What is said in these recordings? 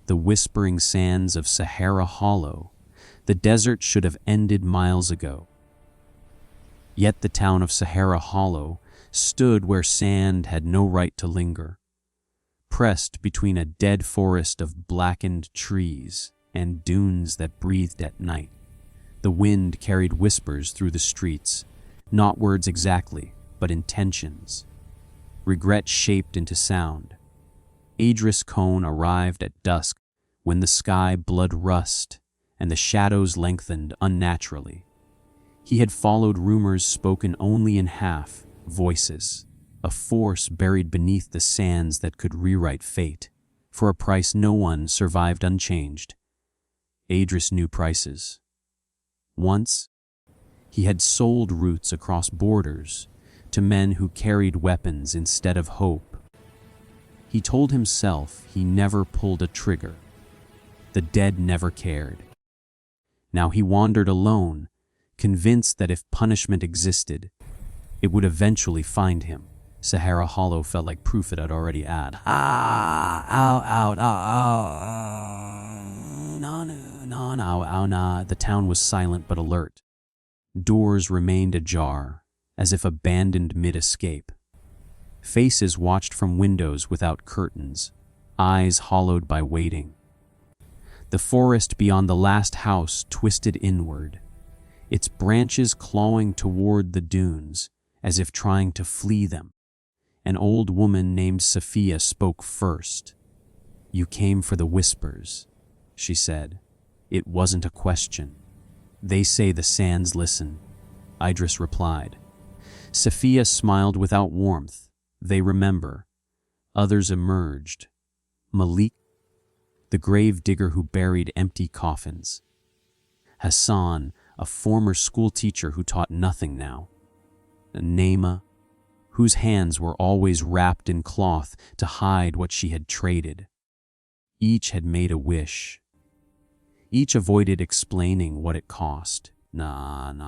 the whispering sands of Sahara Hollow. The desert should have ended miles ago. Yet the town of Sahara Hollow stood where sand had no right to linger, pressed between a dead forest of blackened trees and dunes that breathed at night. The wind carried whispers through the streets, not words exactly, but intentions. Regret shaped into sound. Idris Cohn arrived at dusk when the sky blood rust and the shadows lengthened unnaturally. He had followed rumors spoken only in half, voices, a force buried beneath the sands that could rewrite fate. For a price no one survived unchanged. Idris knew prices. Once, he had sold routes across borders to men who carried weapons instead of hope. He told himself he never pulled a trigger. The dead never cared. Now he wandered alone, convinced that if punishment existed, it would eventually find him. Sahara Hollow felt like proof it had already had. The town was silent but alert. Doors remained ajar, as if abandoned mid-escape. Faces watched from windows without curtains, eyes hollowed by waiting. The forest beyond the last house twisted inward, its branches clawing toward the dunes, as if trying to flee them. An old woman named Sophia spoke first. "You came for the whispers," she said. It wasn't a question. "They say the sands listen," Idris replied. Sophia smiled without warmth. "They remember." Others emerged. Malik, the grave digger who buried empty coffins. Hassan, a former school teacher who taught nothing now. Naima, whose hands were always wrapped in cloth to hide what she had traded. Each had made a wish. Each avoided explaining what it cost. On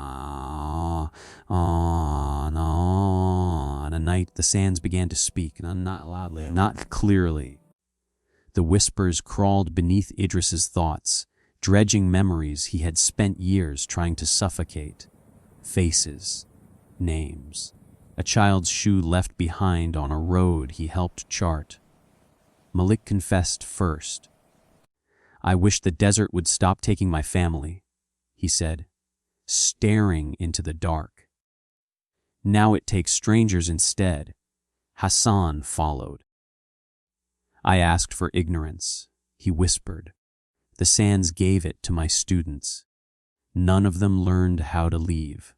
a night, the sands began to speak, not loudly, not clearly. The whispers crawled beneath Idris's thoughts, dredging memories he had spent years trying to suffocate. Faces, names, a child's shoe left behind on a road he helped chart. Malik confessed first. "I wish the desert would stop taking my family," he said, staring into the dark. "Now it takes strangers instead." Hassan followed. "I asked for ignorance," he whispered. "The sands gave it to my students. None of them learned how to leave."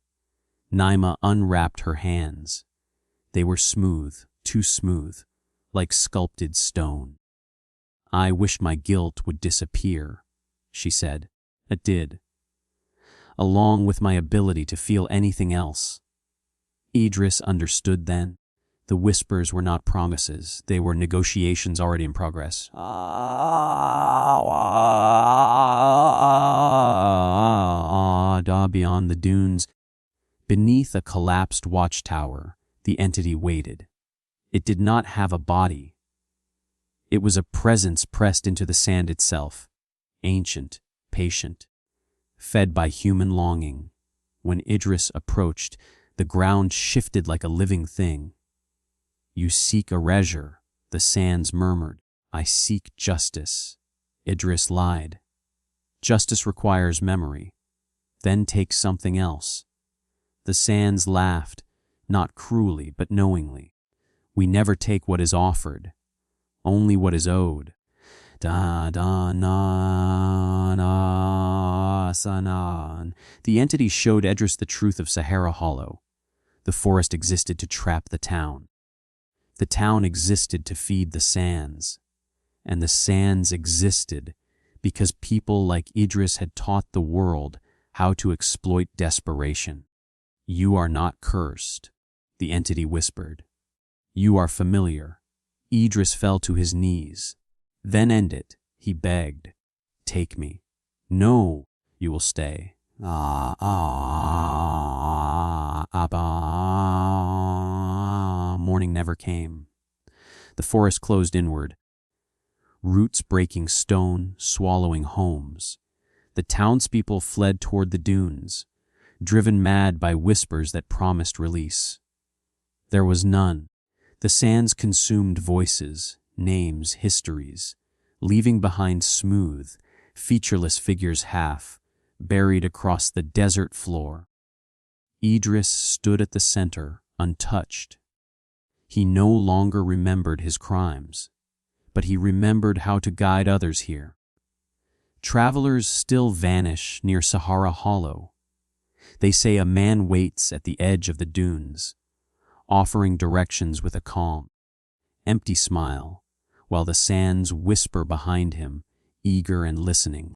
Naima unwrapped her hands. They were smooth, too smooth, like sculpted stone. "I wish my guilt would disappear," she said. It did, along with my ability to feel anything else. Idris understood then. The whispers were not promises. They were negotiations already in progress. Beyond the dunes, beneath a collapsed watchtower, the entity waited. It did not have a body. It was a presence pressed into the sand itself, ancient, patient, fed by human longing. When Idris approached, the ground shifted like a living thing. "You seek erasure," the sands murmured. "I seek justice." Idris lied. "Justice requires memory. Then take something else." The sands laughed, not cruelly, but knowingly. "We never take what is offered, only what is owed." Sanan. The entity showed Idris the truth of Sahara Hollow. The forest existed to trap the town. The town existed to feed the sands. And the sands existed because people like Idris had taught the world how to exploit desperation. "You are not cursed," the entity whispered. "You are familiar." Idris fell to his knees. "Then end it," he begged. "Take me." "No, you will stay." Morning never came. The forest closed inward. roots breaking stone, swallowing homes. The townspeople fled toward the dunes, driven mad by whispers that promised release. There was none. The sands consumed voices, names, histories, leaving behind smooth, featureless figures half buried across the desert floor. Idris stood at the center, untouched. He no longer remembered his crimes, but he remembered how to guide others here. Travelers still vanish near Sahara Hollow. They say a man waits at the edge of the dunes, offering directions with a calm, empty smile, while the sands whisper behind him, eager and listening.